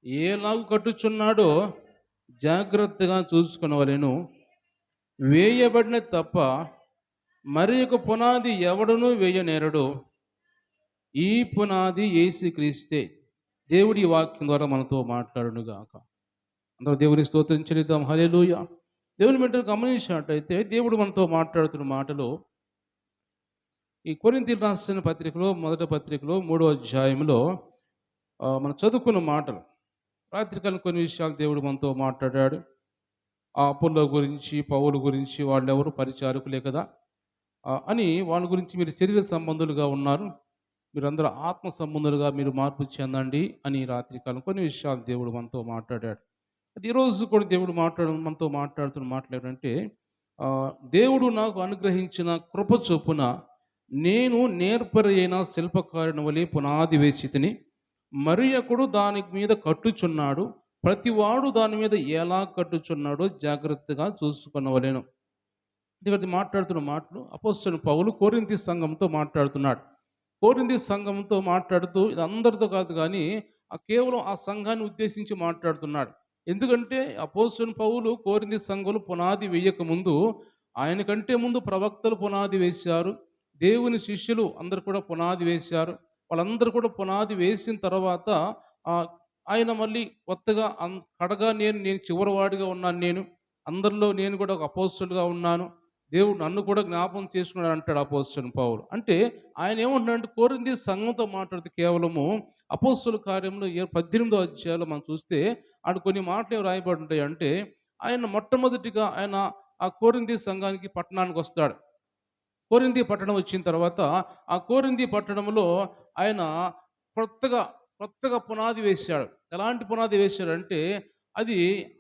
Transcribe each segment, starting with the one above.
ఏలాగు కట్టుచున్నాడో జాగ్రత్తగా చూసుకొనవలెను. వేయబడిన తప్ప మరి ఒక పునాది ఎవడునూ వేయనేరడు. ఈ పునాది యేసుక్రీస్తే. దేవుడి వాక్యం ద్వారా మనతో మాట్లాడును గాక. అందరూ దేవుని స్తోత్రం చెల్లిద్దాం. హల్లెలూయా. దేవుని బిడ్డలు గమనించినట్టయితే దేవుడు మనతో మాట్లాడుతున్న మాటలు ఈ కొరింథీయులకు రాసిన పత్రికలో మొదటి పత్రికలో 3వ అధ్యాయంలో మనం చదువుకున్న మాటలు. రాత్రికాలం కొన్ని విషయాలు దేవుడు మనతో మాట్లాడాడు. ఆ అపొల్లో గురించి, పౌలు గురించి, వాళ్ళెవరు పరిచారకులే కదా అని వాళ్ళ గురించి మీరు శరీర సంబంధులుగా ఉన్నారు, మీరందరూ ఆత్మ సంబంధులుగా మీరు మార్పు చెందండి అని రాత్రికాలం కొన్ని విషయాలు దేవుడు మనతో మాట్లాడాడు. అది ఈరోజు కూడా దేవుడు మనతో మాట్లాడుతున్న మాటలు ఏంటంటే, దేవుడు నాకు అనుగ్రహించిన కృప చొప్పున నేను నేర్పరి అయిన శిల్పకారుని వలె పునాది వేసి తిని మరి ఒకడు దాని మీద కట్టుచున్నాడు. ప్రతివాడు దాని మీద ఎలా కట్టుచున్నాడో జాగ్రత్తగా చూసుకొనవలెను. ఇది మాట్లాడుతున్న మాటలు అపోస్తలుడైన పౌలు కొరింథీ సంఘంతో మాట్లాడుతున్నాడు. కొరింథీ సంఘంతో మాట్లాడుతూ ఇది అందరితో కాదు కానీ కేవలం ఆ సంఘాన్ని ఉద్దేశించి మాట్లాడుతున్నాడు. ఎందుకంటే అపోస్తలుడైన పౌలు కొరింథీ సంఘంలో పునాది వేయక ముందు, ఆయన కంటే ముందు ప్రవక్తలు పునాది వేశారు, దేవుని శిష్యులు అందరు కూడా పునాది వేశారు. వాళ్ళందరూ కూడా పునాది వేసిన తర్వాత ఆయన మళ్ళీ కొత్తగా కడగా నేను చివరివాడిగా ఉన్నాను, అందరిలో నేను కూడా ఒక అపోస్తలుడుగా ఉన్నాను, దేవుడు నన్ను కూడా జ్ఞాపకం చేసుకున్నాడు అంటాడు అపోస్తలుడైన పౌలు. అంటే ఆయన ఏమంటున్నాడంటే కొరింథీ సంఘంతో మాట్లాడితే కేవలము అపోస్తలుల కార్యంలో 18వ అధ్యాయంలో మనం చూస్తే ఆడ కొన్ని మాటలు ఏమి రాయబడి ఉంటాయి అంటే, ఆయన మొట్టమొదటిగా ఆయన ఆ కొరింథీ సంఘానికి పట్టణానికి వస్తాడు. కొరింథీ పట్టణం వచ్చిన తర్వాత ఆ కొరింథీ పట్టణంలో ఆయన కొత్తగా కొత్తగా పునాది వేశాడు. ఎలాంటి పునాది వేశాడంటే, అది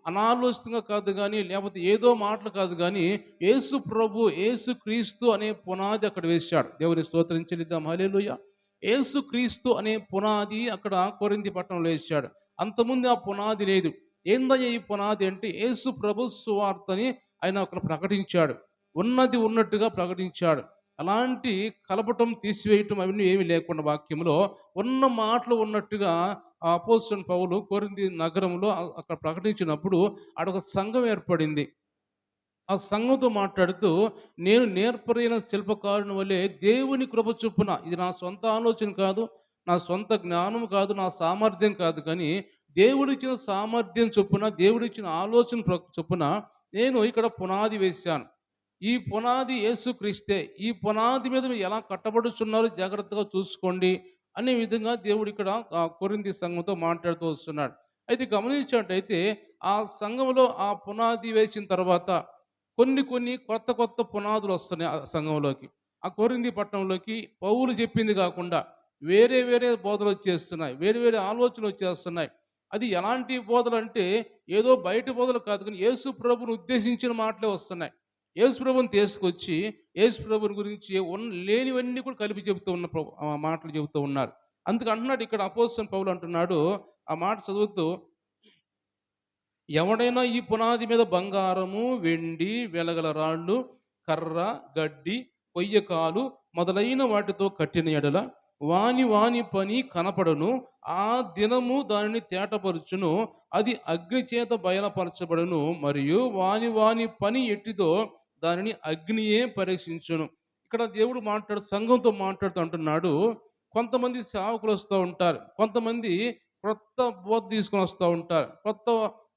అనాలోచితంగా కాదు కానీ, లేకపోతే ఏదో మాటలు కాదు కానీ, యేసు ప్రభు యేసు క్రీస్తు అనే పునాది అక్కడ వేశాడు. దేవుని స్తోత్రం చెల్లిద్దాం. హల్లెలూయా. యేసు క్రీస్తు అనే పునాది అక్కడ కొరింథీ పట్టణంలో వేశాడు. అంతకుముందు ఆ పునాది లేదు. ఏందయ్య ఈ పునాది అంటే, యేసు ప్రభు సువార్తని ఆయన అక్కడ ప్రకటించాడు. ఉన్నది ఉన్నట్టుగా ప్రకటించాడు. అలాంటి కలపటం, తీసివేయటం అవన్నీ ఏమీ లేకుండా వాక్యంలో ఉన్న మాటలు ఉన్నట్టుగా అపోస్తలుడైన పౌలు కొరింథీ నగరంలో అక్కడ ప్రకటించినప్పుడు ఆడొక సంఘం ఏర్పడింది. ఆ సంఘంతో మాట్లాడుతూ నేను నేర్పరైన శిల్పకారుని వలె దేవుని కృప చొప్పున, ఇది నా సొంత ఆలోచన కాదు, నా సొంత జ్ఞానం కాదు, నా సామర్థ్యం కాదు కానీ దేవుడిచ్చిన సామర్థ్యం చొప్పున, దేవుడిచ్చిన ఆలోచన చొప్పున నేను ఇక్కడ పునాది వేశాను. ఈ పునాది యేసుక్రీస్తే. ఈ పునాది మీద మీరు ఎలా కట్టబడుచున్నారో జాగ్రత్తగా చూసుకోండి అనే విధంగా దేవుడు ఇక్కడ కొరింథీ సంఘంతో మాట్లాడుతూ వస్తున్నాడు. అయితే గమనించినట్టయితే ఆ సంఘంలో ఆ పునాది వేసిన తర్వాత కొన్ని కొన్ని కొత్త కొత్త పునాదులు వస్తున్నాయి ఆ సంఘంలోకి. ఆ కొరింథీ పట్టణంలోకి పౌలు చెప్పింది కాకుండా వేరే వేరే బోధలు వచ్చేస్తున్నాయి, వేరే వేరే ఆలోచనలు వచ్చేస్తున్నాయి. అది ఎలాంటి బోధలు అంటే ఏదో బయట బోధలు కాదు కానీ యేసు ప్రభువును ఉద్దేశించిన మాటలే వస్తున్నాయి. యేసు ప్రభువుని తీసుకొచ్చి యేసు ప్రభువుని గురించి లేనివన్నీ కూడా కలిపి చెబుతూ ఉన్న మాటలు చెబుతూ ఉన్నారు. అందుకు అంటున్నాడు ఇక్కడ అపోస్తలుడైన పౌలు అంటున్నాడు, ఆ మాట చదువుతూ, ఎవడైనా ఈ పునాది మీద బంగారము, వెండి, వెలగల రాళ్ళు, కర్ర, గడ్డి, కొయ్యకాలు మొదలైన వాటితో కట్టిన ఎడల వాని వాని పని కనపడను, ఆ దినము దానిని తేటపరుచును, అది అగ్ని చేత బయలుపరచబడును, మరియు వాని వాని పని ఎట్టిదో దానిని అగ్నియే పరీక్షించును. ఇక్కడ దేవుడు సంఘంతో మాట్లాడుతూ అంటున్నాడు, కొంతమంది సేవకులు వస్తూ ఉంటారు, కొంతమంది క్రొత్త బోధ తీసుకొని వస్తూ ఉంటారు, కొత్త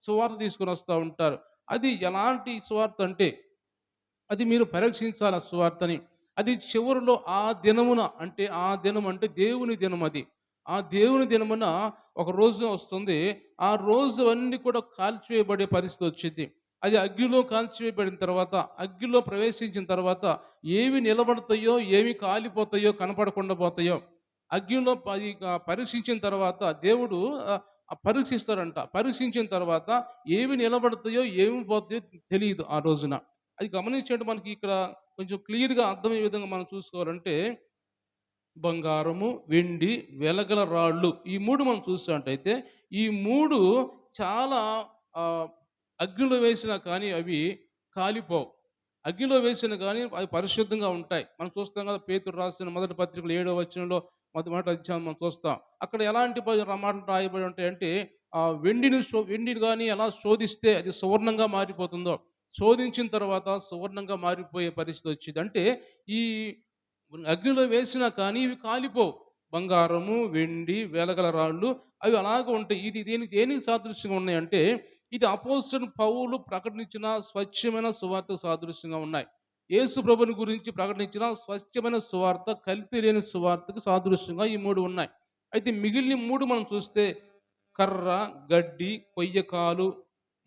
సువార్త తీసుకొని వస్తూ ఉంటారు. అది ఎలాంటి సువార్త అంటే అది మీరు పరీక్షించాలి ఆ సువార్తని. అది చివరిలో ఆ దినమున, అంటే ఆ దినం అంటే దేవుని దినం, అది ఆ దేవుని దినమున ఒక రోజు వస్తుంది. ఆ రోజు అన్నీ కూడా కాల్చివేయబడే పరిస్థితి వచ్చింది. అది అగ్నిలో కాల్చివేయబడిన తర్వాత, అగ్నిలో ప్రవేశించిన తర్వాత ఏవి నిలబడతాయో, ఏవి కాలిపోతాయో, కనపడకుండా పోతాయో, అగ్నిలో అది పరీక్షించిన తర్వాత దేవుడు పరీక్షిస్తారంట. పరీక్షించిన తర్వాత ఏవి నిలబడతాయో, ఏమి పోతాయో తెలియదు ఆ రోజున. అది గమనించేట్టు మనకి ఇక్కడ కొంచెం క్లియర్‌గా అర్థమయ్యే విధంగా మనం చూసుకోవాలంటే, బంగారము, వెండి, వెలగల రాళ్ళు, ఈ 3 మనం చూసినట్టయితే ఈ 3 చాలా అగ్నిలో వేసినా కానీ అవి కాలిపోవు. అగ్నిలో వేసినా కానీ అవి పరిశుద్ధంగా ఉంటాయి. మనం చూస్తాం కదా, పేతురు రాసిన మొదటి పత్రికలో 7వ వచనంలో మొదటి అధ్యాయం మనం చూస్తాం. అక్కడ ఎలాంటి మాటలు రాయబడి ఉంటాయంటే వెండిని గాని ఎలా శోధిస్తే అది సువర్ణంగా మారిపోతుందో, శోధించిన తర్వాత సువర్ణంగా మారిపోయే పరిస్థితి వచ్చింది. అంటే ఈ అగ్నిలో వేసినా కానీ ఇవి కాలిపోవు. బంగారము, వెండి, వెలగల రాళ్ళు అవి అలాగే ఉంటాయి. ఇది దేనికి సాదృశ్యంగా ఉన్నాయంటే, ఇది అపోస్తలుడు పౌలు ప్రకటించిన స్వచ్ఛమైన సువార్తకు సాదృశ్యంగా ఉన్నాయి. యేసు ప్రభుని గురించి ప్రకటించిన స్వచ్ఛమైన సువార్త, కల్తీ లేని సువార్తకు సాదృశ్యంగా ఈ 3 ఉన్నాయి. అయితే మిగిలిన 3 మనం చూస్తే కర్ర, గడ్డి, కొయ్యకాలు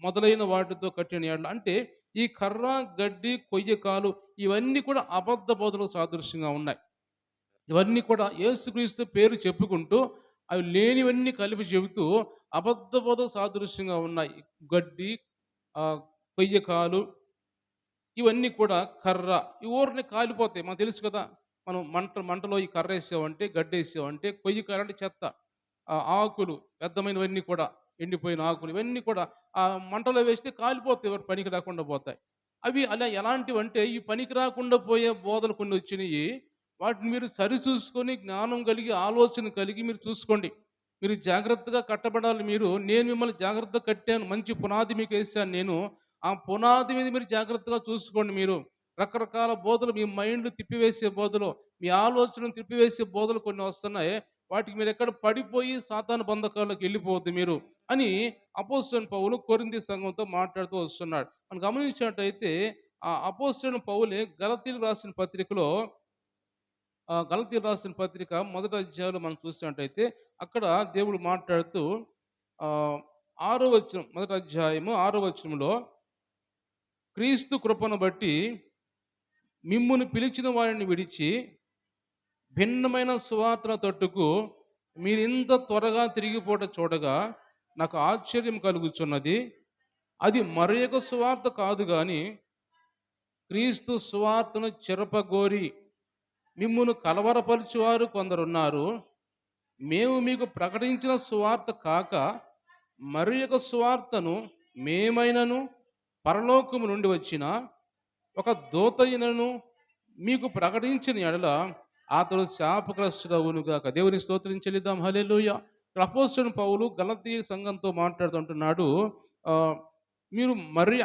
మొదలైన వాటితో కట్టిన యెడల అంటే ఈ కర్ర, గడ్డి, కొయ్యకాలు ఇవన్నీ కూడా అబద్ధ బోధలకు సాదృశ్యంగా ఉన్నాయి. ఇవన్నీ కూడా యేసుక్రీస్తు పేరు చెప్పుకుంటూ అవి లేనివన్నీ కలిపి చెబుతూ అబద్ధ బోధకు సాదృశ్యంగా ఉన్నాయి. గడ్డి, కొయ్యకాలు ఇవన్నీ కూడా కర్ర. ఈ ఊరినే కాలిపోతాయి. మనకు తెలుసు కదా! మనం మంటలో ఈ కర్రేసామంటే, గడ్డేసామంటే, కొయ్య కర్ర అంటే చెత్త. ఆకులు వ్యర్థమైనవన్నీ కూడా ఎండిపోయిన ఆకులు ఇవన్నీ కూడా మంటలో వేస్తే కాలిపోతాయి. ఎవరి పనికి రాకుండా పోతాయి. అవి అలా ఎలాంటివంటే ఈ పనికి రాకుండా పోయే బోధలు కొన్ని వచ్చినియి. వాటిని మీరు సరిచూసుకొని జ్ఞానం కలిగి, ఆలోచన కలిగి మీరు చూసుకోండి. మీరు జాగ్రత్తగా కట్టబడాలి మీరు. నేను మిమ్మల్ని జాగ్రత్తగా కట్టాను. మంచి పునాది మీకేసాను నేను. ఆ పునాది మీద మీరు జాగ్రత్తగా చూసుకోండి మీరు. రకరకాల బోధలు మీ మైండ్ తిప్పివేసే బోధలు, మీ ఆలోచనను తిప్పివేసే బోధలు కొన్ని వస్తున్నాయి. వాటికి మీరెక్కడ పడిపోయి సాతాను బంధకాల్లోకి వెళ్ళిపోవద్దు మీరు అని అపోస్తలుడైన పౌలు కొరింథీ సంఘంతో మాట్లాడుతూ వస్తున్నాడు. మనం గమనించినట్టయితే ఆ అపోస్తలుడైన పౌలే గలతీయులకు రాసిన పత్రిక మొదటి అధ్యాయంలో మనం చూసినట్టయితే అక్కడ దేవుడు మాట్లాడుతూ ఆహ్, 6వ వచనం మొదటి అధ్యాయము 6వ వచనంలో క్రీస్తు కృపను బట్టి మిమ్మును పిలిచిన వారిని విడిచి భిన్నమైన సువార్తల తట్టుకు మీరింత త్వరగా తిరిగిపోట చూడగా నాకు ఆశ్చర్యం కలుగుచున్నది. అది మరొక సువార్త కాదు గాని క్రీస్తు సువార్తను చెరపగోరి మిమ్మును కలవరపరచువారు కొందరున్నారు. మేము మీకు ప్రకటించిన సువార్త కాక మరియొక సువార్తను మేమైనను పరలోకము నుండి వచ్చిన ఒక దూతయినను మీకు ప్రకటించిన ఎడల అతడు శాపగ్రస్తుడవునుగాక. దేవుని స్తోత్రం చెల్లిద్దాం. హల్లెలూయా. అపోస్తలుడైన పౌలు గలతీ సంఘంతో మాట్లాడుతుంటున్నాడు. ఆహ్, మీరు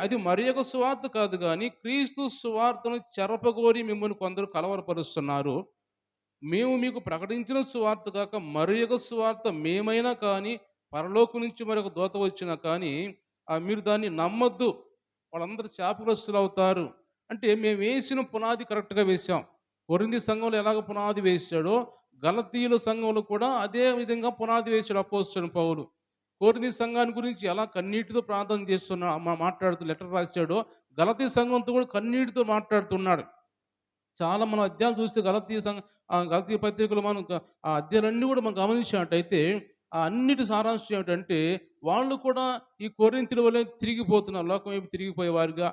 అది మరియొక సువార్త కాదు గాని క్రీస్తు సువార్తను చెరపగోరి మిమ్మల్ని కొందరు కలవరపరుస్తున్నారు. మేము మీకు ప్రకటించిన సువార్త కాక మరియొక సువార్త మేమైనా కానీ పరలోకం నుంచి మరొక దూత వచ్చినా కానీ మీరు దాన్ని నమ్మొద్దు. వాళ్ళందరూ శాపగ్రస్తులు అవుతారు. అంటే మేము వేసిన పునాది కరెక్ట్‌గా వేశాం. కొరింథీ సంఘంలో ఎలాగ పునాది వేశాడో గలతీయుల సంఘంలో కూడా అదే విధంగా పునాది వేశాడు అపోస్తలుడైన పౌలు. కొరింథీ సంఘాన్ని గురించి ఎలా కన్నీటితో ప్రార్థన మాట్లాడుతూ లెటర్ రాశాడో గలతీ సంఘంతో కూడా కన్నీటితో మాట్లాడుతున్నాడు. చాలా మనం అధ్యాయాలు చూస్తే గలతీ పత్రికలు మనం ఆ అధ్యాయాలన్నీ కూడా మనం గమనించినట్టయితే అన్నిటి సారాంశం ఏమిటంటే వాళ్ళు కూడా ఈ కొరింథీయుల వలె తిరిగిపోతున్నారు. లోకం వైపు తిరిగిపోయేవారుగా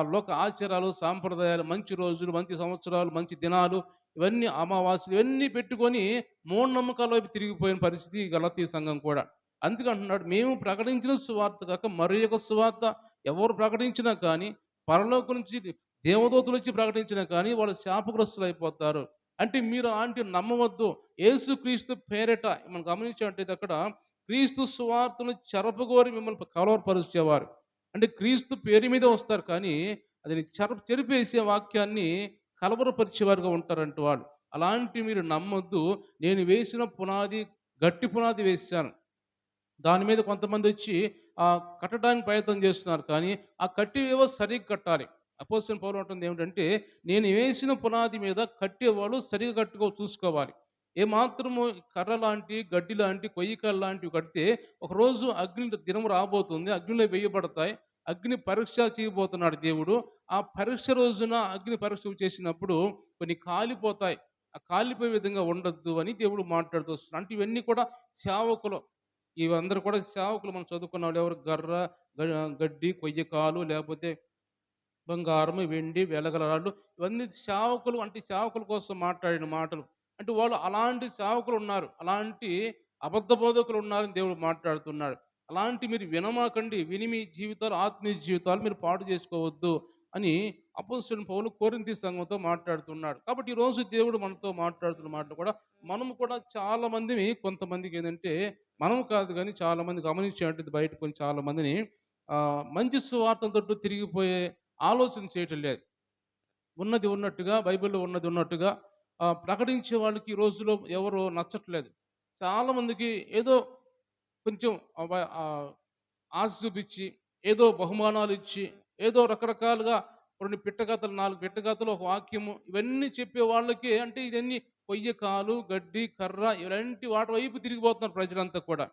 లోక ఆచారాలు, సాంప్రదాయాలు, మంచి రోజులు, మంచి సంవత్సరాలు, మంచి దినాలు ఇవన్నీ అమావాస్యలు ఇవన్నీ పెట్టుకొని మూఢనమ్మకాల వైపు తిరిగిపోయిన పరిస్థితి గలతీ సంఘం కూడా. అందుకే అంటున్నాడు మేము ప్రకటించిన సువార్త కాక మరియొక సువార్త ఎవరు ప్రకటించినా కానీ పరలోకం నుంచి దేవదూతలు వచ్చి ప్రకటించినా కానీ వాళ్ళు శాపగ్రస్తులు అయిపోతారు. అంటే మీరు అలాంటి నమ్మవద్దు. యేసుక్రీస్తు పేరిట మనం గమనించినట్టయితే అక్కడ క్రీస్తు సువార్తను చెరపగోరి మిమ్మల్ని కలవరపరిచేవారు. అంటే క్రీస్తు పేరు మీద వస్తారు కానీ అది చెరిపేసే వాక్యాన్ని కలవరపరిచేవారుగా ఉంటారంట వాళ్ళు. అలాంటి మీరు నమ్మొద్దు. నేను వేసిన పునాది గట్టి పునాది వేశాను. దాని మీద కొంతమందొచ్చి కట్టడానికి ప్రయత్నం చేస్తున్నారు. కానీ ఆ కట్టేవేవో సరిగ్గా కట్టాలి. అపోస్తలుడైన పౌలు అంటుంది ఏమిటంటే, నేను వేసిన పునాది మీద కట్టేవాళ్ళు సరిగ్గా చూసుకోవాలి. ఏమాత్రము కర్ర లాంటి, గడ్డి లాంటి, కొయ్యకాయలు లాంటివి కడితే ఒకరోజు అగ్ని దినం రాబోతుంది. అగ్నిలో వేయబడతాయి. అగ్ని పరీక్ష చేయబోతున్నాడు దేవుడు. ఆ పరీక్ష రోజున అగ్ని పరీక్ష చేసినప్పుడు కొన్ని కాలిపోతాయి. ఆ కాలిపోయే విధంగా ఉండొద్దు అని దేవుడు మాట్లాడుతూ వస్తున్నాడు. అంటే ఇవన్నీ కూడా సేవకులు. ఇవందరూ కూడా సేవకులు మనం చదువుకున్న వాళ్ళు ఎవరు గడ్డి, కొయ్యకాలు లేకపోతే బంగారము, వెండి, వెలగల రాళ్ళు ఇవన్నీ సేవకులు అంటే సేవకుల కోసం మాట్లాడిన మాటలు. అంటే వాళ్ళు అలాంటి సేవకులు ఉన్నారు. అలాంటి అబద్ధ బోధకులు ఉన్నారని దేవుడు మాట్లాడుతున్నాడు. అలాంటి మీరు వినమాకండి. విని మీ జీవితాలు ఆత్మీయ జీవితాలు మీరు పాడు చేసుకోవద్దు అని అపోస్తలుడైన పౌలు కొరింథీ సంఘంతో మాట్లాడుతున్నాడు. కాబట్టి ఈరోజు దేవుడు మనతో మాట్లాడుతున్న మాటలు కూడా మనము కూడా చాలా మందిని కొంతమందికి ఏందంటే మనం కాదు గానీ చాలామంది గమనించేటువంటిది బయట కొన్ని చాలా మందిని మంచి సువార్తల తట్టు తిరిగిపోయే ఆలోచన చేయటం లేదు. ఉన్నది ఉన్నట్టుగా బైబిల్‌లో ఉన్నది ఉన్నట్టుగా ప్రకటించే వాళ్ళకి ఈ రోజుల్లో ఎవరు నచ్చట్లేదు. చాలామందికి ఏదో కొంచెం ఆశ చూపిచ్చి, ఏదో బహుమానాలిచ్చి, ఏదో రకరకాలుగా కొన్ని పిట్టకథలు, 4 పిట్టకథలు, ఒక వాక్యము ఇవన్నీ చెప్పే వాళ్ళకి అంటే ఇవన్నీ కొయ్య కాలు, గడ్డి, కర్ర ఇలాంటి వాటి వైపు తిరిగిపోతున్నారు ప్రజలంతా కూడా.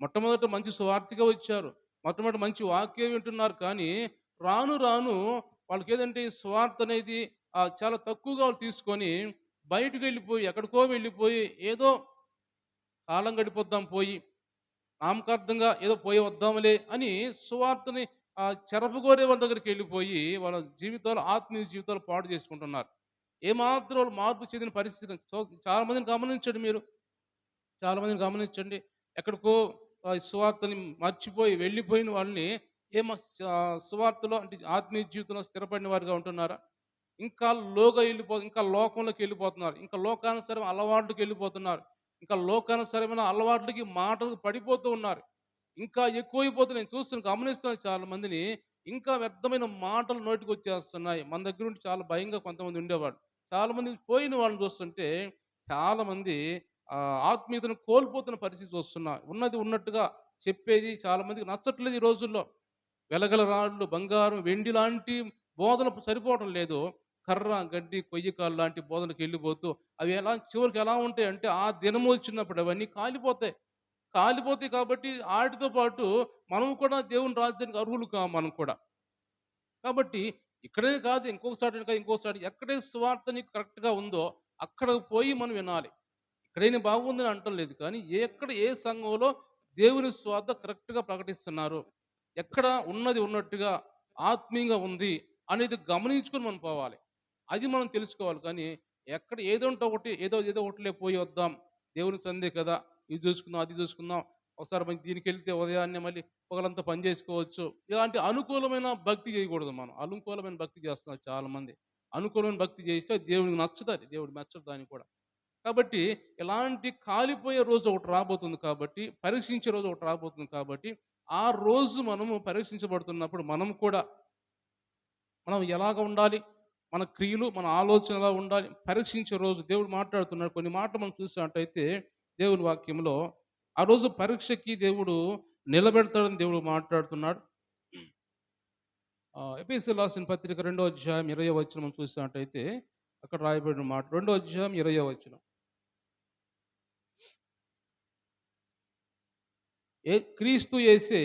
మొట్టమొదట మంచి సువార్తగా వచ్చారు. మొట్టమొదట మంచి వాక్యం వింటున్నారు. కానీ రాను రాను వాళ్ళకేదంటే ఈ సువార్త అనేది చాలా తక్కువగా వాళ్ళు తీసుకొని బయటికెళ్ళిపోయి, ఎక్కడికో వెళ్ళిపోయి ఏదో కాలం గడిపొద్దాం పోయి నామకార్థంగా ఏదో పోయి వద్దాంలే అని సువార్తని చెరపగోరే వాళ్ళ దగ్గరికెళ్ళిపోయి, వాళ్ళ జీవితాలు ఆత్మీయ జీవితాలు పాడు చేసుకుంటున్నారు. ఏమాత్రం వాళ్ళు మార్పు చెందిన పరిస్థితి చాలా మందిని గమనించండి మీరు. చాలా మందిని గమనించండి. ఎక్కడికో ఈ సువార్తని మర్చిపోయి వెళ్ళిపోయిన వాళ్ళని సువార్తలో అంటే ఆత్మీయ జీవితంలో స్థిరపడిన వారుగా ఉంటున్నారా? ఇంకా లోగా ఇంకా లోకంలోకెళ్ళిపోతున్నారు. ఇంకా లోకానుసరం అలవాట్లకెళ్ళిపోతున్నారు. ఇంకా లోకానుసరమైన అలవాట్లకి, మాటలకు పడిపోతూ ఉన్నారు. ఇంకా ఎక్కువైపోతూ నేను చూస్తున్నాను, గమనిస్తున్నాను చాలా మందిని. ఇంకా వ్యర్థమైన మాటలు నోటికొచ్చేస్తున్నాయి. మన దగ్గర ఉండి చాలా భయంగా కొంతమంది ఉండేవాళ్ళు. చాలామంది పోయిన వాళ్ళని చూస్తుంటే చాలామంది ఆత్మీయతను కోల్పోతున్న పరిస్థితి చూస్తున్నా. ఉన్నది ఉన్నట్టుగా చెప్పేది చాలా మందికి నచ్చట్లేదు ఈ రోజుల్లో. వెలగల రాళ్ళు, బంగారం, వెండి లాంటి బోధనలు సరిపోవటం లేదు. కర్ర, గడ్డి, కొయ్యకాలు లాంటి బోధనకెళ్ళిపోతూ అవి చివరికి ఎలా ఉంటాయంటే ఆ దినం వచ్చినప్పుడు అవన్నీ కాలిపోతాయి. కాలిపోతాయి కాబట్టి ఆటితో పాటు మనం కూడా దేవుని రాజ్యానికి అర్హులు కాము మనం కూడా. కాబట్టి ఇక్కడే కాదు ఇంకొక సారి కాదు ఇంకొక సారి ఎక్కడే సువార్త నీకు కరెక్ట్‌గా ఉందో అక్కడకు పోయి మనం వినాలి. ఇక్కడైనా బాగుందని అంటం లేదు. కానీ ఏ సంఘంలో దేవుని సువార్త కరెక్ట్‌గా ప్రకటిస్తున్నారు. ఎక్కడ ఉన్నది ఉన్నట్టుగా ఆత్మీయంగా ఉంది అనేది గమనించుకొని మనం పోవాలి. అది మనం తెలుసుకోవాలి. కానీ ఎక్కడ ఏదంటే ఒకటి ఏదో ఒకటిలే పోయి వద్దాం. దేవుని సందే కదా! ఇది చూసుకుందాం, అది చూసుకుందాం. ఒకసారి మరి దీనికెళ్తే ఉదయాన్నే మళ్ళీ పగలంతా పని చేసుకోవచ్చు. ఇలాంటి అనుకూలమైన భక్తి చేయకూడదు మనం. అనుకూలమైన భక్తి చేస్తున్నారు చాలామంది. అనుకూలమైన భక్తి చేస్తే దేవునికి నచ్చదది. దేవుడు మెచ్చడు దానికి కూడా. కాబట్టి ఇలాంటి కాలిపోయే రోజు ఒకటి రాబోతుంది కాబట్టి, పరీక్షించే రోజు ఒకటి రాబోతుంది కాబట్టి, ఆ రోజు మనము పరీక్షించబడుతున్నప్పుడు మనం కూడా మనం ఎలాగ ఉండాలి? మన క్రియలు, మన ఆలోచన ఎలా ఉండాలి? పరీక్షించే రోజు దేవుడు మాట్లాడుతున్నాడు. కొన్ని మాటలు మనం చూసినట్టయితే దేవుని వాక్యంలో ఆ రోజు పరీక్షకి దేవుడు నిలబెడతాడని దేవుడు మాట్లాడుతున్నాడు. ఎఫెసీయులకు రాసిన పత్రిక 2వ అధ్యాయం 20వ వచనం మనం చూసినట్టయితే అక్కడ రాయబడిన మాట 2వ అధ్యాయం 20వ వచనం. క్రీస్తు యేసే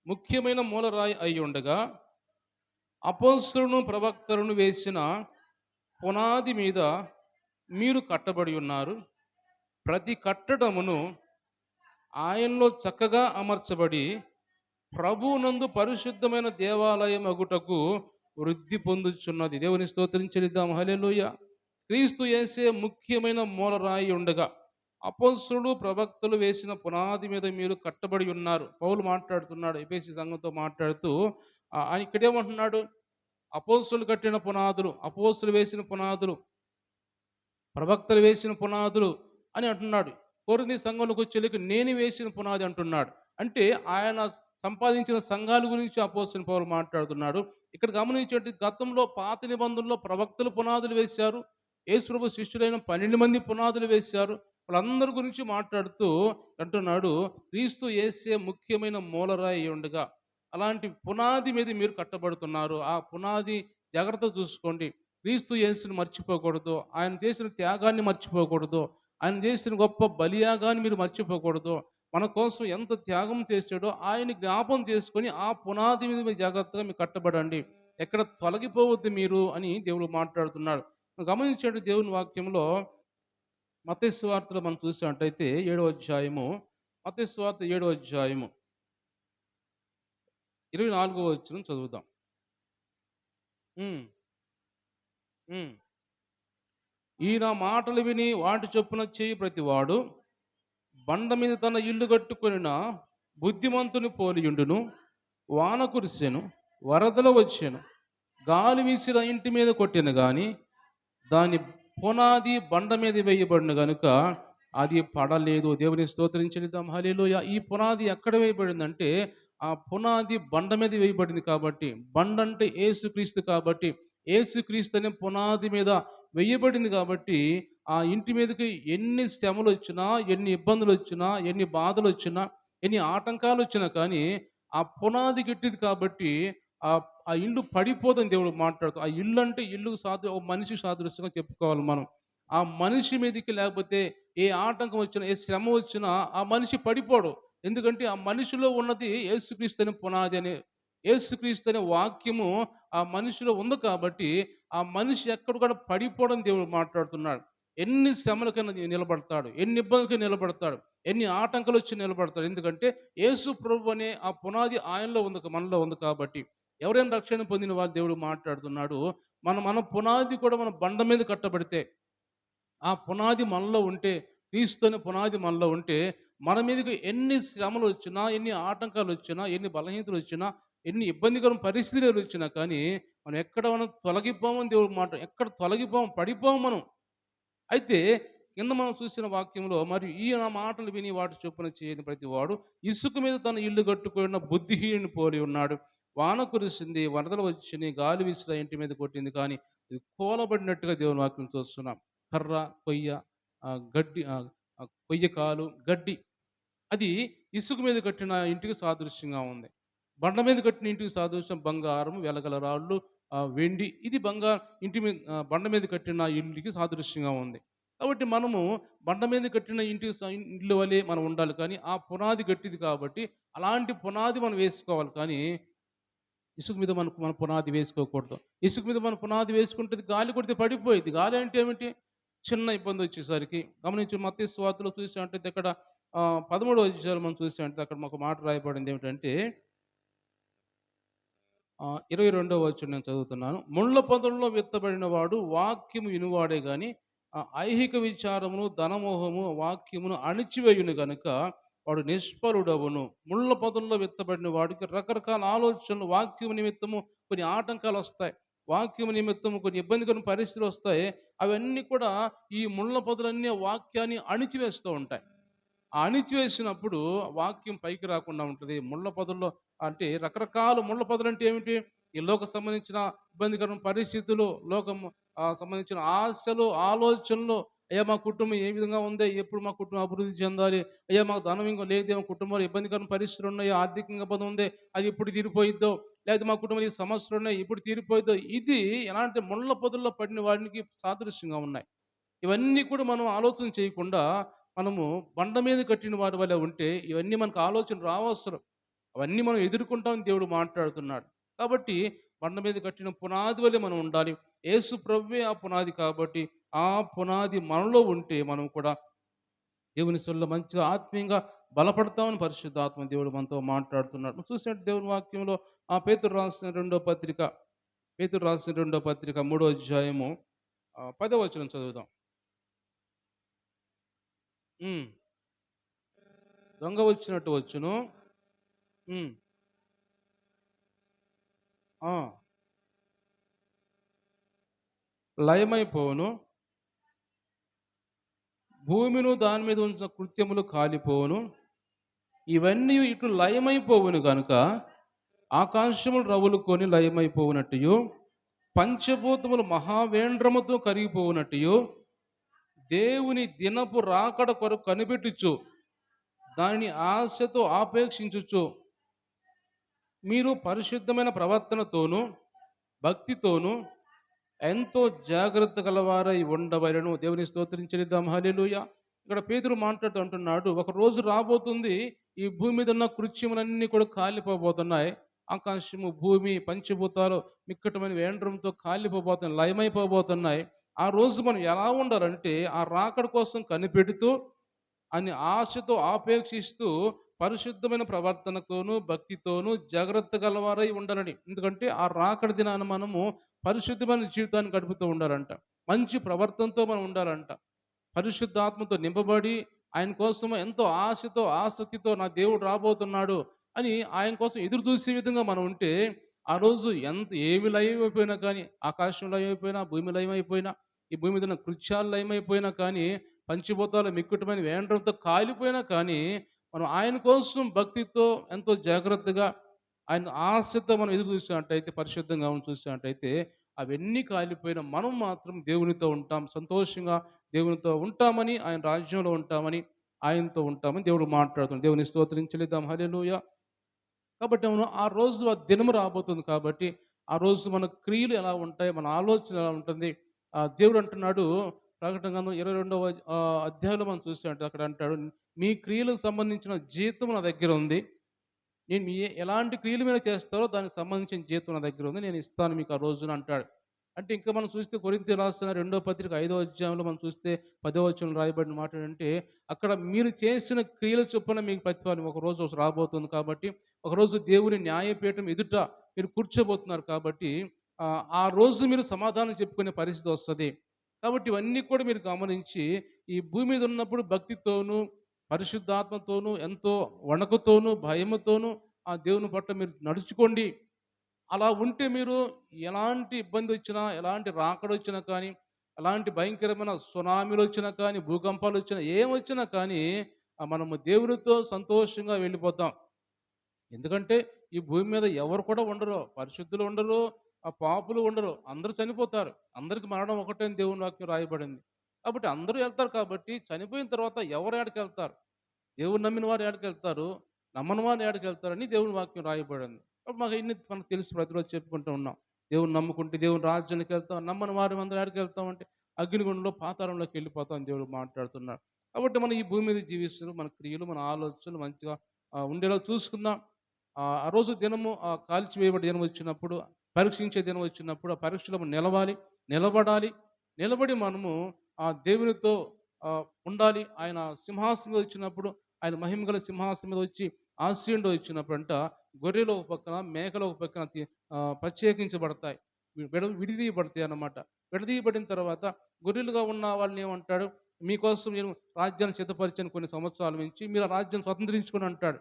ముఖ్యమైన మూలరాయి అయ్యుండగా అపోస్తలులను ప్రవక్తలను వేసిన పునాది మీద మీరు కట్టబడి ఉన్నారు. ప్రతి కట్టడమును ఆయనలో చక్కగా అమర్చబడి ప్రభువునందు పరిశుద్ధమైన దేవాలయం అగుటకు వృద్ధి పొందుచున్నది. దేవుని స్తోత్రం చెల్లిద్దాం. హల్లెలూయా. క్రీస్తు యేసే ముఖ్యమైన మూలరాయి ఉండగా అపోస్తలులు ప్రవక్తలు వేసిన పునాది మీద మీరు కట్టబడి ఉన్నారు. పౌలు మాట్లాడుతున్నాడు ఎఫెసీ సంఘంతో మాట్లాడుతూ ఆయన ఇక్కడేమంటున్నాడు? అపోస్తలులు కట్టిన పునాదులు, అపోస్తలులు వేసిన పునాదులు, ప్రవక్తలు వేసిన పునాదులు అని అంటున్నాడు. కొరింథీ సంఘంలోకి వచ్చేళ్ళకి నేను వేసిన పునాది అంటున్నాడు. అంటే ఆయన సంపాదించిన సంఘాల గురించి అపోస్తలుడైన పౌలు మాట్లాడుతున్నాడు. ఇక్కడ గమనించేటి గతంలో పాత నిబంధనలో ప్రవక్తలు పునాదులు వేశారు. యేసుప్రభు శిష్యులైన 12 మంది పునాదులు వేశారు. వాళ్ళందరి గురించి మాట్లాడుతూ అంటున్నాడు, క్రీస్తు యేసే ముఖ్యమైన మూలరాయి ఉండగా అలాంటి పునాది మీద మీరు కట్టబడుతున్నారు. ఆ పునాది జాగ్రత్తగా చూసుకోండి. క్రీస్తు యేసుని మర్చిపోకూడదు. ఆయన చేసిన త్యాగాన్ని మర్చిపోకూడదు. ఆయన చేసిన గొప్ప బలియాగాన్ని మీరు మర్చిపోకూడదు. మన కోసం ఎంత త్యాగం చేశాడో ఆయన జ్ఞాపం చేసుకొని ఆ పునాది మీద మీరు జాగ్రత్తగా మీరు కట్టబడండి. ఎక్కడ తొలగిపోవద్దు మీరు అని దేవుడు మాట్లాడుతున్నాడు. గమనించండి దేవుని వాక్యంలో మత్తయి సువార్తలో మనం చూసినట్టయితే 7వ అధ్యాయము, మత్తయి సువార్త 7వ అధ్యాయము 24వ వచనం చదువుదాం. హ్మ్. హ్మ్. ఈయన మాటలు విని వాటి చొప్పున చేయి ప్రతివాడు బండ మీద తన ఇల్లు కట్టుకొనిన బుద్ధిమంతుని పోలియుండును. వాన కురిసెను, వరదలు వచ్చెను, గాలి వీసిన ఇంటి మీద కొట్టిన గాని దాని పునాది బండ మీద వేయబడిన గనుక అది పడలేదు. దేవుని స్తోత్రించుదాం. హల్లెలూయా. ఈ పునాది ఎక్కడ వేయబడిందంటే ఆ పునాది బండ మీద వేయబడింది కాబట్టి, బండ అంటే యేసుక్రీస్తు కాబట్టి, యేసుక్రీస్తు అనే పునాది మీద వేయబడింది కాబట్టి, ఆ ఇంటి మీదకి ఎన్ని శ్రమలొచ్చినా, ఎన్ని ఇబ్బందులొచ్చినా, ఎన్ని బాధలొచ్చినా, ఎన్ని ఆటంకాలొచ్చినా కానీ ఆ పునాది గట్టిది కాబట్టి ఆ ఇల్లు పడిపోదని దేవుడు మాట్లాడుతూ, ఆ ఇల్లు అంటే ఇల్లుకు ఓ మనిషి సాదృశ్యంగా చెప్పుకోవాలి మనం. ఆ మనిషి మీదకి లేకపోతే ఏ ఆటంకం వచ్చినా, ఏ శ్రమ వచ్చినా ఆ మనిషి పడిపోడు. ఎందుకంటే ఆ మనిషిలో ఉన్నది యేసుక్రీస్తు అనే పునాది అనే యేసుక్రీస్తు అనే వాక్యము ఆ మనిషిలో ఉంది కాబట్టి ఆ మనిషి ఎక్కడ కూడా పడిపోవడం దేవుడు మాట్లాడుతున్నాడు. ఎన్ని శ్రమలకైనా నిలబడతాడు. ఎన్ని ఇబ్బందులకైనా నిలబడతాడు. ఎన్ని ఆటంకాలు వచ్చి నిలబడతాడు. ఎందుకంటే యేసు ప్రభు అనే ఆ పునాది ఆయనలో ఉంది, మనలో ఉంది కాబట్టి. ఎవరైనా రక్షణ పొందిన వాళ్ళు దేవుడు మాట్లాడుతున్నాడు. మన పునాది కూడా మన బండ మీద కట్టబడితే, ఆ పునాది మనలో ఉంటే, క్రీస్తు అనే పునాది మనలో ఉంటే, మన మీదకి ఎన్ని శ్రమలు వచ్చినా, ఎన్ని ఆటంకాలు వచ్చినా, ఎన్ని బలహీనతలు వచ్చినా, ఎన్ని ఇబ్బందికర పరిస్థితులు వచ్చినా కానీ మనం తొలగిపోమని దేవుడు మాట. ఎక్కడ తొలగిపోము, పడిపోము మనం. అయితే కింద మనం చూసిన వాక్యంలో, మరియు ఈయన మాటలు విని వాటి చొప్పున చేయని ప్రతివాడు ఇసుక మీద తన ఇల్లు కట్టుకున్న బుద్ధిహీనుని పోలి ఉన్నాడు. వాన కురిసింది, వరదలు వచ్చినాయి, గాలి వీసిన ఇంటి మీద కొట్టింది కానీ ఇది కూలబడినట్టుగా దేవుని వాక్యం చూస్తున్నాం. కర్ర, కొయ్య, గడ్డి, కొయ్య కాలు, గడ్డి, అది ఇసుక మీద కట్టిన ఇంటికి సాదృశ్యంగా ఉంది. బండ మీద కట్టిన ఇంటికి సాదృశ్యం బంగారం, వెలగల రాళ్ళు, వెండి. ఇది ఇంటి మీద, బండ మీద కట్టిన ఇంటికి సాదృశ్యంగా ఉంది. కాబట్టి మనము బండ మీద కట్టిన ఇల్లు వలె మనం ఉండాలి. కానీ ఆ పునాది గట్టిది కాబట్టి అలాంటి పునాది మనం వేసుకోవాలి. కానీ ఇసుక మీద మన పునాది వేసుకోకూడదు. ఇసుక మీద మన పునాది వేసుకుంటే గాలి కొడితే పడిపోయిద్ది. గాలి అంటే ఏమిటి? చిన్న ఇబ్బంది వచ్చేసరికి గమనించి మత్తయి సువార్తలో చూసామంటే ఇక్కడ 13వ అధ్యాయంలో మనం చూసామంటే అక్కడ ఒక మాట రాయబడింది ఏమిటంటే 22వ వచనం నేను చదువుతున్నాను. ముళ్ళ పొదల్లో విత్తబడిన వాడు వాక్యము వినువాడే గాని ఐహిక విచారమును, ధనమోహము వాక్యమును అణిచివేయును గనుక వాడు నిష్ఫలుడవును. ముళ్ళ పొదల్లో విత్తబడిన వాడికి రకరకాల ఆలోచనలు, వాక్యము నిమిత్తము కొన్ని ఆటంకాలు వస్తాయి. వాక్యము నిమిత్తము కొన్ని ఇబ్బందికర పరిస్థితులు వస్తాయి. అవన్నీ కూడా ఈ ముళ్ళ పొదలన్నీ వాక్యాన్ని అణిచివేస్తూ ఉంటాయి. ఆ అణిచివేసినప్పుడు వాక్యం పైకి రాకుండా ఉంటుంది. ముళ్ళ పొదల్లో అంటే రకరకాల ముళ్ళ పొదలు అంటే ఏమిటి? ఈ లోక సంబంధించిన ఇబ్బందికరమైన పరిస్థితులు, లోకం సంబంధించిన ఆశలు, ఆలోచనలు. అయ్యా మా కుటుంబం ఏ విధంగా ఉంది? ఎప్పుడు మా కుటుంబం అభివృద్ధి చెందాలి? అయ్యా మాకు ధనం ఇంకా లేదేమో, కుటుంబంలో ఇబ్బందికరమైన పరిస్థితులు ఉన్నాయి, ఆర్థికంగా ఇబ్బంది ఉంది, అది ఎప్పుడు తీరిపోయిద్దో, లేదా మా కుటుంబంలో ఈ సమస్యలు ఉన్నాయి, ఇప్పుడు తీరిపోయిద్దో. ఇది ఎలాంటి ముళ్ళ పొదల్లో పడిన వాడికి సాదృశ్యంగా ఉన్నాయి. ఇవన్నీ కూడా మనం ఆలోచన చేయకుండా మనము బండ మీద కట్టిన వారి వల్ల ఉంటే ఇవన్నీ మనకు ఆలోచన రావసరం. అవన్నీ మనం ఎదుర్కొంటామని దేవుడు మాట్లాడుతున్నాడు. కాబట్టి బండ మీద కట్టిన పునాది వల్లే మనం ఉండాలి. యేసు ప్రభువే ఆ పునాది కాబట్టి ఆ పునాది మనలో ఉంటే మనం కూడా దేవుని సొల్ల మంచిగా ఆత్మీయంగా బలపడతామని పరిశుద్ధాత్మ దేవుడు మనతో మాట్లాడుతున్నాడు. చూసినట్టు దేవుని వాక్యంలో పేతురు రాసిన రెండో పత్రిక 3వ అధ్యాయము 10వ వచనం చదువుదాం. దొంగ వచ్చినట్టు వచ్చును. లయమైపోవును, భూమిను దాని మీద ఉంచిన కృత్యములు కాలిపోవును. ఇవన్నీ ఇటు లయమైపోవును గనుక ఆకాశములు రవులుకొని లయమైపోవునట్టు, పంచభూతములు మహావేంద్రముతో కరిగిపోవునట్టు, దేవుని దినపు రాకడ కొరకు కనిపెట్టుచు దానిని ఆశతో ఆపేక్షించుచు మీరు పరిశుద్ధమైన ప్రవర్తనతోనూ భక్తితోనూ ఎంతో జాగ్రత్త గలవారై ఉండవలెను. దేవుని స్తోత్రించెదం. హల్లెలూయా. ఇక్కడ పేతురు మాట్లాడుతూ అంటున్నాడు, ఒక రోజు రాబోతుంది, ఈ భూమి మీద ఉన్న కృత్యములన్నీ కూడా కాలిపోబోతున్నాయి. ఆకాశము, భూమి, పంచభూతాలు మిక్కటమైన వేండ్రంతో కాలిపోబోతున్నాయి, లయమైపోబోతున్నాయి. ఆ రోజు మనం ఎలా ఉండాలంటే ఆ రాకడ కోసం కనిపెడుతూ అని ఆశతో ఆపేక్షిస్తూ పరిశుద్ధమైన ప్రవర్తనతోనూ భక్తితోనూ జాగ్రత్త గలవారై ఉండాలని. ఎందుకంటే ఆ రాకడ దినాన మనము పరిశుద్ధమైన జీవితాన్ని గడుపుతూ ఉండాలంట. మంచి ప్రవర్తనతో మనం ఉండాలంట. పరిశుద్ధాత్మతో నింపబడి ఆయన కోసం ఎంతో ఆశతో ఆసక్తితో నా దేవుడు రాబోతున్నాడు అని ఆయన కోసం ఎదురు చూసే విధంగా మనం ఉంటే ఆ రోజు ఎంత ఏమి లయమైపోయినా కానీ, ఆకాశం లయమైపోయినా, భూమి లయమైపోయినా, ఈ భూమి మీద ఉన్న కృత్యాలు లయమైపోయినా కానీ, పంచభూతాలు మిక్కుటమైన వేండ్రంతో కాలిపోయినా కానీ, మనం ఆయన కోసం భక్తితో ఎంతో జాగ్రత్తగా ఆయన ఆశతో మనం ఎదురు చూసినట్టయితే, పరిశుద్ధంగా మనం చూసినట్టయితే, అవన్నీ కాలిపోయిన మనం మాత్రం దేవునితో ఉంటాం. సంతోషంగా దేవునితో ఉంటామని, ఆయన రాజ్యంలో ఉంటామని, ఆయనతో ఉంటామని దేవుడు మాట్లాడుతున్నాడు. దేవుని స్తోత్రం చెల్లిద్దాం. హల్లెలూయా. కాబట్టి మనం ఆ రోజు ఆ దినము రాబోతుంది కాబట్టి, ఆ రోజు మన క్రియలు ఎలా ఉంటాయి, మన ఆలోచన ఎలా ఉంటుంది. దేవుడు అంటున్నాడు ప్రకటన గ్రంథం 22వ అధ్యాయంలో మనం చూసామంటే అక్కడ అంటాడు, మీ క్రియలకు సంబంధించిన జీతం నా దగ్గర ఉంది. నేను మీ ఎలాంటి క్రియలు మీరు చేస్తారో దానికి సంబంధించిన జీతం నా దగ్గర ఉంది. నేను ఇస్తాను మీకు ఆ రోజున అంటాడు. అంటే ఇంకా మనం చూస్తే కొరింథీయులకు రాసిన రెండో పత్రిక 5వ అధ్యాయంలో మనం చూస్తే 10వ వచనంలో రాయబడిన మాట ఏంటంటే, అక్కడ మీరు చేసిన క్రియల చొప్పున మీకు ప్రతిఫలం ఒకరోజు రాబోతుంది కాబట్టి, ఒకరోజు దేవుని న్యాయపీఠం ఎదుట మీరు కూర్చోబోతున్నారు కాబట్టి, ఆ రోజు మీరు సమాధానం చెప్పుకునే పరిస్థితి వస్తది. కాబట్టి ఇవన్నీ కూడా మీరు గమనించి, ఈ భూమి మీద ఉన్నప్పుడు భక్తితోనూ, పరిశుద్ధాత్మతోనూ, ఎంతో వణకుతోనూ, భయముతోనూ ఆ దేవుని పట్ల మీరు నడుచుకోండి. అలా ఉంటే మీరు ఎలాంటి ఇబ్బందొచ్చినా, ఎలాంటి రాకడొచ్చినా కానీ, ఎలాంటి భయంకరమైన సునామీలొచ్చినా కానీ, భూకంపాలొచ్చినా, ఏమొచ్చినా కానీ మనము దేవునితో సంతోషంగా వెళ్ళిపోతాం. ఎందుకంటే ఈ భూమి మీద ఎవరు కూడా ఉండరు. పరిశుద్ధులు ఉండరు, పాపులు ఉండరు. అందరూ చనిపోతారు. అందరికి మరణం ఒకటే అని దేవుని వాక్యం రాయబడింది. కాబట్టి అందరూ ఎళ్తారు కాబట్టి చనిపోయిన తర్వాత ఎవరు ఏడకెళ్తారు? దేవుడిని నమ్మిన వారు ఏడకెళ్తారు? నమ్మని వారు ఏడకెళ్తారని దేవుని వాక్యం రాయబడింది. కాబట్టి మాకు ఇన్ని మనకు తెలుసు ప్రతిరోజు చెప్పుకుంటూ ఉన్నాం. దేవుడిని నమ్ముకుంటే దేవుని రాజ్యానికి వెళ్తాం. నమ్మని వారు అందరూ ఏడకెళ్తామంటే అగ్నిగుండంలో పాతాళంలోకి వెళ్ళిపోతాం అని దేవుడు మాట్లాడుతున్నాడు. కాబట్టి మనం ఈ భూమి మీద జీవిస్తూ మన క్రియలు, మన ఆలోచనలు మంచిగా ఉండేలా చూసుకుందాం. ఆ రోజు దినము కాల్చివేయబడే దినం వచ్చినప్పుడు, పరీక్షించే దినం వచ్చినప్పుడు, ఆ పరీక్షలో మనం నిలవాలి, నిలబడాలి. నిలబడి మనము దేవునితో ఉండాలి. ఆయన సింహాసనం మీద వచ్చినప్పుడు, ఆయన మహిమగల సింహాసనం మీద వచ్చి ఆసీనుడు వచ్చినప్పుడంట, గొర్రెలు ఒక పక్కన, మేకలు ఒక పక్కన ప్రత్యేకించబడతాయి. విడదీయబడతాయి అన్నమాట. విడదీయబడిన తర్వాత గొర్రెలుగా ఉన్న వాళ్ళని ఏమంటాడు, మీకోసం నేను రాజ్యాన్ని సిద్ధపరిచాను కొన్ని సంవత్సరాల నుంచి, మీరు ఆ రాజ్యాన్ని స్వతంత్రించుకొని అంటాడు.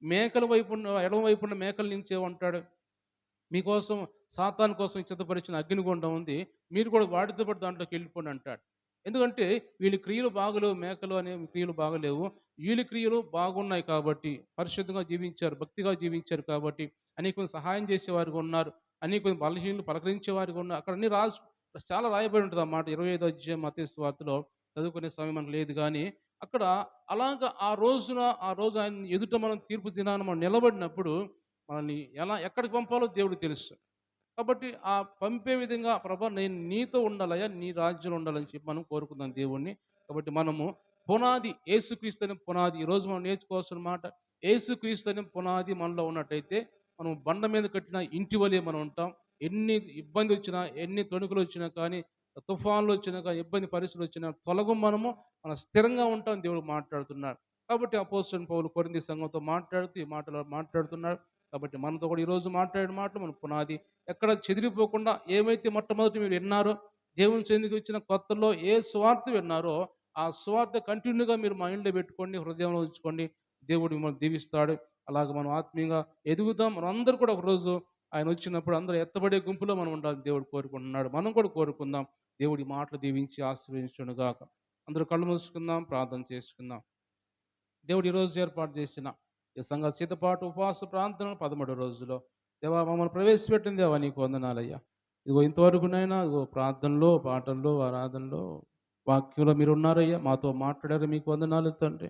మేకల వైపున్న ఎడమ వైపున్న మేకల నుంచి ఏమంటాడు, మీకోసం సాతాను కోసం సిద్ధపరిచిన అగ్నిగుండం ఉంది. మీరు కూడా వాటితో పాటు దాంట్లోకి వెళ్ళిపోండి అంటాడు. ఎందుకంటే వీళ్ళ క్రియలు బాగలేవు, మేకలు అనే క్రియలు బాగలేవు. వీళ్ళ క్రియలు బాగున్నాయి కాబట్టి, పరిశుద్ధంగా జీవించారు, భక్తిగా జీవించారు కాబట్టి, అనేకులకు సహాయం చేసేవారుగా ఉన్నారు. అనేకులు బలహీనులు పలకరించేవారుగా ఉన్నారు. అక్కడ అన్ని చాలా రాయబడి ఉంటుంది ఆ మాట. 25వ అధ్యాయం మత్తయి సువార్తలో చదువుకునే సమయం మనకు లేదు గానీ, అక్కడ అలాగ ఆ రోజు ఆయన ఎదుట మనం తీర్పు దినాన మనం నిలబడినప్పుడు మనల్ని ఎక్కడికి పంపాలో దేవుడికి తెలుసు. కాబట్టి ఆ పంపే విధంగా ప్రభా నేను నీతో ఉండాలయ్యా, నీ రాజ్యంలో ఉండాలని చెప్పి మనం కోరుకుందాం దేవుణ్ణి. కాబట్టి మనము పునాది యేసుక్రీస్తు అనే పునాది ఈరోజు మనం నేర్చుకోవాల్సిన మాట, యేసుక్రీస్తు అనే పునాది మనలో ఉన్నట్టయితే మనం బండ మీద కట్టిన ఇంటి వలె మనం ఉంటాం. ఎన్ని ఇబ్బంది వచ్చినా, ఎన్ని తొణుకులు వచ్చినా కానీ, తుఫాన్లు వచ్చినా కానీ, ఇబ్బంది పరిస్థితులు వచ్చినా తొలగం మనము మనం స్థిరంగా ఉంటాం దేవుడు మాట్లాడుతున్నాడు. కాబట్టి అపోస్తలుడైన పౌలు కొరింథీ సంఘంతో మాట్లాడుతూ ఈ మాటలు మాట్లాడుతున్నాడు. కాబట్టి మనతో కూడా ఈరోజు మాట్లాడిన మాటలు మన పునాది ఎక్కడ చెదిరిపోకుండా, ఏమైతే మొట్టమొదటి మీరు విన్నారో, దేవుని చెందికి వచ్చిన కొత్తలో ఏ స్వార్థ విన్నారో ఆ స్వార్థ కంటిన్యూగా మీరు మైండ్లో పెట్టుకోండి, హృదయంలో ఉంచుకోండి. దేవుడు మిమ్మల్ని దీవిస్తాడు. అలాగ మనం ఆత్మీయంగా ఎదుగుదాం. మనం అందరూ కూడా ఒకరోజు ఆయన వచ్చినప్పుడు అందరూ ఎత్తబడే గుంపులో మనం ఉండాలని దేవుడు కోరుకుంటున్నాడు. మనం కూడా కోరుకుందాం. దేవుడి మాటలు దీవించి ఆశీర్వదించునుగాక. అందరూ కళ్ళు మూసుకుందాం, ప్రార్థన చేసుకుందాం. దేవుడు ఈరోజు ఏర్పాటు చేసిన ఈ సంఘ సిద్ధపాటు ఉపవాస ప్రార్థన 13 రోజులో దేవా మమ్మల్ని ప్రవేశపెట్టిన దేవా నీకు వందనాలయ్యా. ఇదిగో ఇంతవరకునైనా ఇదిగో ప్రార్థనలో, పాటల్లో, ఆరాధనలో, వాక్యంలో మీరు ఉన్నారయ్యా, మాతో మాట్లాడారు, మీకు వందనాలు తండ్రి.